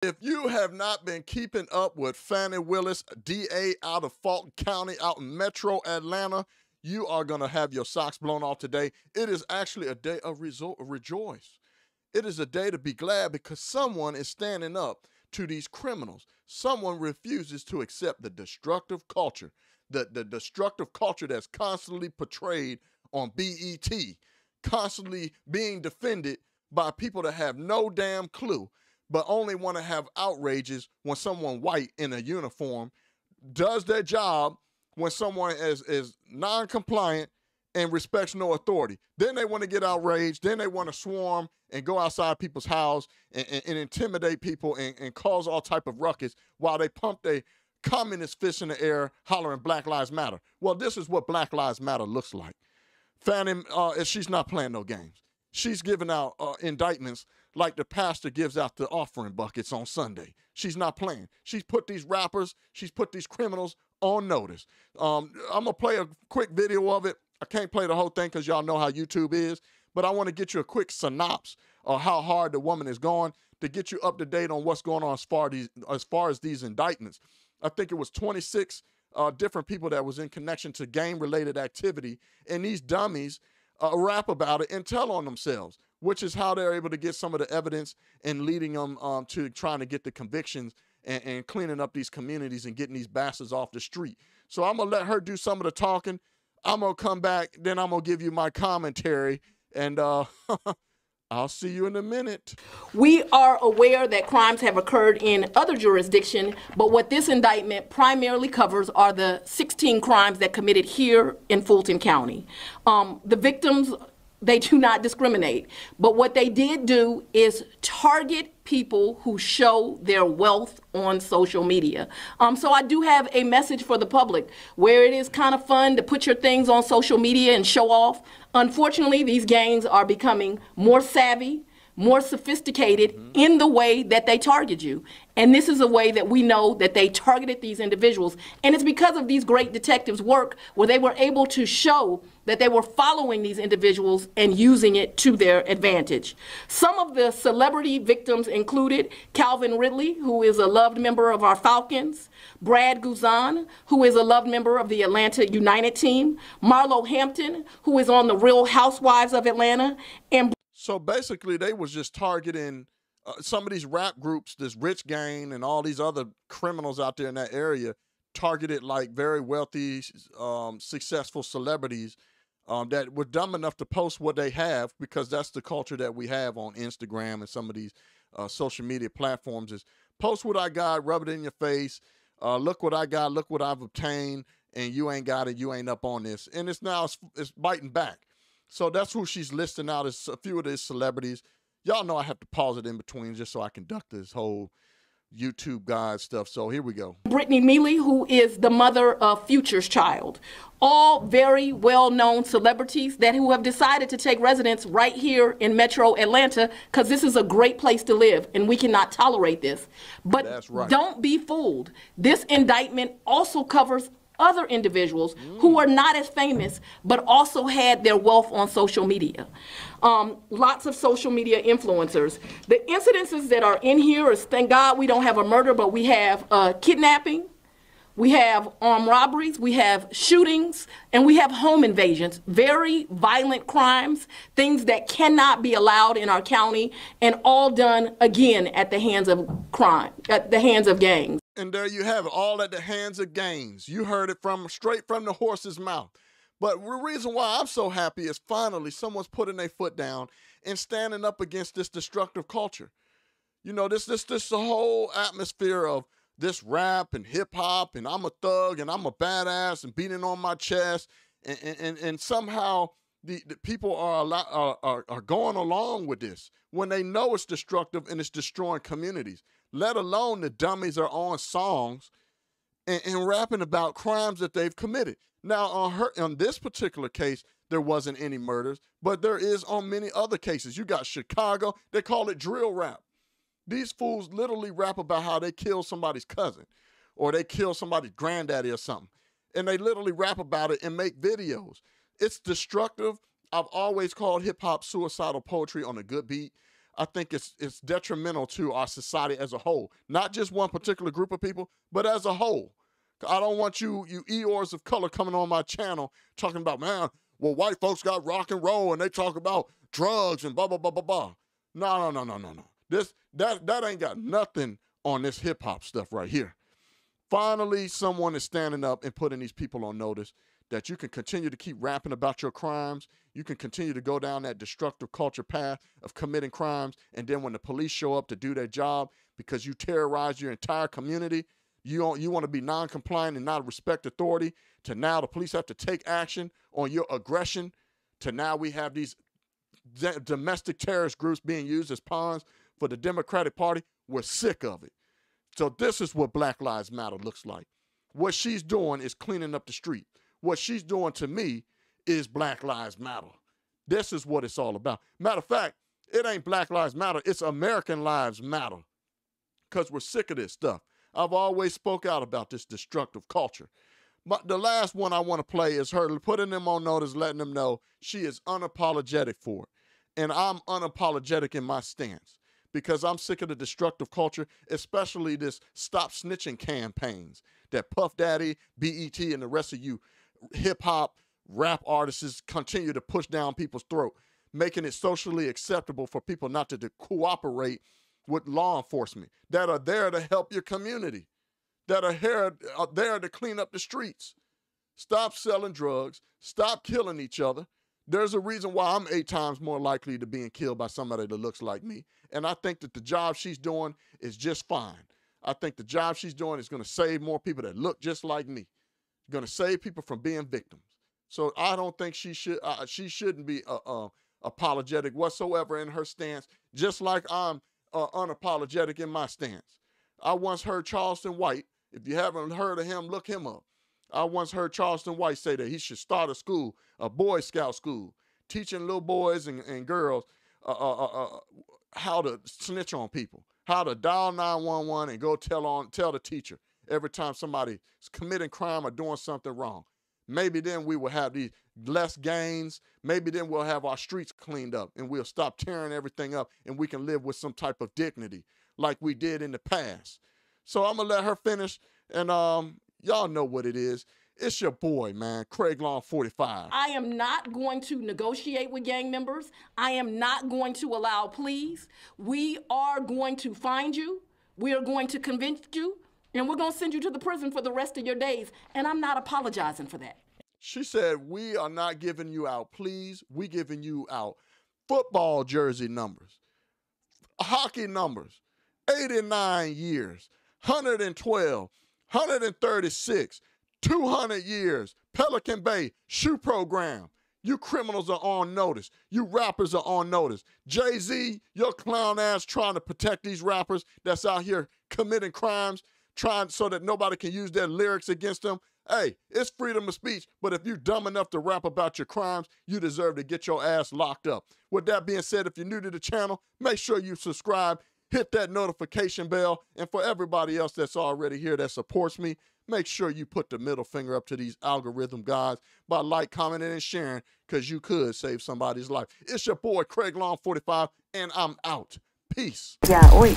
If you have not been keeping up with Fani Willis, D.A. out of Fulton County, out in Metro Atlanta, you are going to have your socks blown off today. It is actually a day of rejoice. It is a day to be glad because someone is standing up to these criminals. Someone refuses to accept the destructive culture, the destructive culture that's constantly portrayed on BET, constantly being defended by people that have no damn clue, but only want to have outrages when someone white in a uniform does their job when someone is non-compliant and respects no authority. Then they want to get outraged. Then they want to swarm and go outside people's house and intimidate people and cause all type of ruckus while they pump their communist fists in the air hollering Black Lives Matter. Well, this is what Black Lives Matter looks like. Fani, she's not playing no games. She's giving out indictments like the pastor gives out the offering buckets on Sunday. She's not playing. She's put these rappers, she's put these criminals on notice. I'm going to play a quick video of it. I can't play the whole thing because y'all know how YouTube is, but I want to get you a quick synopsis of how hard the woman is going to get you up to date on what's going on as far as these indictments. I think it was 26 different people that was in connection to gang-related activity, and these dummies rap about it and tell on themselves, which is how they're able to get some of the evidence and leading them to trying to get the convictions and cleaning up these communities and getting these bastards off the street. So I'm going to let her do some of the talking. I'm going to come back, then I'm going to give you my commentary, and I'll see you in a minute. We are aware that crimes have occurred in other jurisdictions, but what this indictment primarily covers are the 16 crimes that committed here in Fulton County. The victims, they do not discriminate, but what they did do is target people who show their wealth on social media. So I do have a message for the public where it is kind of fun to put your things on social media and show off. Unfortunately, these gangs are becoming more savvy, more sophisticated in the way that they target you. And this is a way that we know that they targeted these individuals. And it's because of these great detectives' work where they were able to show that they were following these individuals and using it to their advantage. Some of the celebrity victims included Calvin Ridley, who is a loved member of our Falcons, Brad Guzan, who is a loved member of the Atlanta United team, Marlo Hampton, who is on the Real Housewives of Atlanta, and so basically, they was just targeting some of these rap groups, this Rich Gang and all these other criminals out there in that area, targeted like very wealthy, successful celebrities that were dumb enough to post what they have, because that's the culture that we have on Instagram and some of these social media platforms is post what I got, rub it in your face, look what I got, look what I've obtained, and you ain't got it, you ain't up on this. And it's biting back. So that's who she's listing out as a few of these celebrities. Y'all know I have to pause it in between just so I can duck this whole YouTube guide stuff. So here we go. Brittany Mealy, who is the mother of Future's child. All very well-known celebrities who have decided to take residence right here in Metro Atlanta because this is a great place to live and we cannot tolerate this. But that's right. Don't be fooled. This indictment also covers other individuals who are not as famous but also had their wealth on social media. Lots of social media influencers. The incidences that are in here is, thank God we don't have a murder, but we have kidnapping, we have armed robberies, we have shootings, and we have home invasions. Very violent crimes, things that cannot be allowed in our county, and all done again at the hands of crime, at the hands of gangs. And there you have it, all at the hands of gangs. You heard it straight from the horse's mouth. But the reason why I'm so happy is finally someone's putting their foot down and standing up against this destructive culture. You know, this whole atmosphere of this rap and hip hop and I'm a thug and I'm a badass and beating on my chest and somehow the people are going along with this when they know it's destructive and it's destroying communities. Let alone the dummies are on songs and rapping about crimes that they've committed. Now, on this particular case, there wasn't any murders, but there is on many other cases. You got Chicago, they call it drill rap. These fools literally rap about how they kill somebody's cousin or they kill somebody's granddaddy or something. And they literally rap about it and make videos. It's destructive. I've always called hip-hop suicidal poetry on a good beat. I think it's detrimental to our society as a whole. Not just one particular group of people, but as a whole. I don't want you Eeyores of color coming on my channel talking about, man, well, white folks got rock and roll and they talk about drugs and blah, blah, blah, blah, blah. No. That ain't got nothing on this hip hop stuff right here. Finally, someone is standing up and putting these people on notice that you can continue to keep rapping about your crimes. You can continue to go down that destructive culture path of committing crimes. And then when the police show up to do their job because you terrorize your entire community, you want to be non-compliant and not respect authority, to now the police have to take action on your aggression, to now we have these domestic terrorist groups being used as pawns for the Democratic Party. We're sick of it. So this is what Black Lives Matter looks like. What she's doing is cleaning up the street. What she's doing to me is Black Lives Matter. This is what it's all about. Matter of fact, it ain't Black Lives Matter, it's American Lives Matter. Because we're sick of this stuff. I've always spoke out about this destructive culture. But the last one I want to play is her putting them on notice, letting them know she is unapologetic for it. And I'm unapologetic in my stance because I'm sick of the destructive culture, especially this stop snitching campaigns that Puff Daddy, BET, and the rest of you hip-hop rap artists continue to push down people's throat, making it socially acceptable for people not to cooperate with law enforcement that are there to help your community, that are there to clean up the streets. Stop selling drugs. Stop killing each other. There's a reason why I'm 8 times more likely to being killed by somebody that looks like me. And I think that the job she's doing is just fine. I think the job she's doing is going to save more people that look just like me. It's going to save people from being victims. So I don't think she shouldn't be apologetic whatsoever in her stance, just like I'm unapologetic in my stance. I once heard Charleston White, if you haven't heard of him, look him up. I once heard Charleston White say that he should start a school, a Boy Scout school, teaching little boys and girls how to snitch on people, how to dial 911 and go tell the teacher every time somebody's committing crime or doing something wrong. Maybe then we will have these less gangs. Maybe then we'll have our streets cleaned up and we'll stop tearing everything up and we can live with some type of dignity like we did in the past. So I'm going to let her finish, and y'all know what it is. It's your boy, man, Craig Long 45. I am not going to negotiate with gang members. I am not going to allow pleas. We are going to find you. We are going to convict you. And we're going to send you to the prison for the rest of your days. And I'm not apologizing for that. She said, we are not giving you out pleas. We giving you out football jersey numbers, hockey numbers, 89 years, 112, 136, 200 years, Pelican Bay shoe program. You criminals are on notice. You rappers are on notice. Jay-Z, your clown ass trying to protect these rappers that's out here committing crimes, trying so that nobody can use their lyrics against them. Hey, it's freedom of speech, but if you're dumb enough to rap about your crimes, you deserve to get your ass locked up. With that being said, if you're new to the channel, make sure you subscribe, hit that notification bell, and for everybody else that's already here that supports me, make sure you put the middle finger up to these algorithm gods by like, commenting, and sharing, because you could save somebody's life. It's your boy, Craig Long 45, and I'm out. Peace. Yeah, wait.